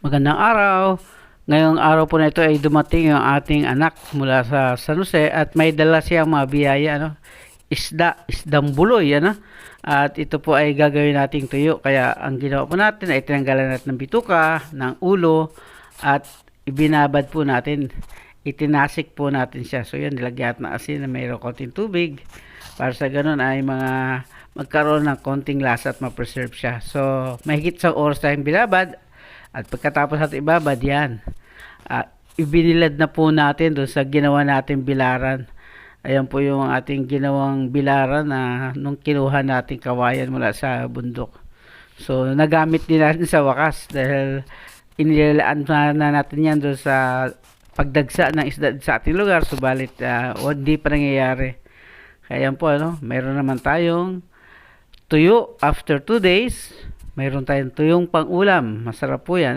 Magandang araw. Ngayong araw po na ito ay dumating yung ating anak mula sa San Jose at may dala siyang mga biyaya, isdang buloy, At ito po ay gagawin nating tuyo. Kaya ang ginawa po natin ay tinanggalan natin ng bituka, ng ulo, at ibinabad po natin. Itinasik po natin siya. So yan, nilagyan ng asin na mayroong konting tubig. Para sa ganun ay magkaroon ng konting lasa at ma-preserve siya. So, mahigit sa oras tayong binabad. At pagkatapos natin ibabad yan, ibinilad na po natin doon sa ginawa natin bilaran. Ayan po yung ating ginawang bilaran na nung kinuha natin kawayan mula sa bundok. So, nagamit din natin sa wakas dahil inilalaan na natin yan doon sa pagdagsa ng isda sa ating lugar. Subalit, hindi pa nangyayari. Kaya yan po, mayroon naman tayong tuyo after 2 days. Mayroon tayong tuyong pang-ulam. Masarap po yan.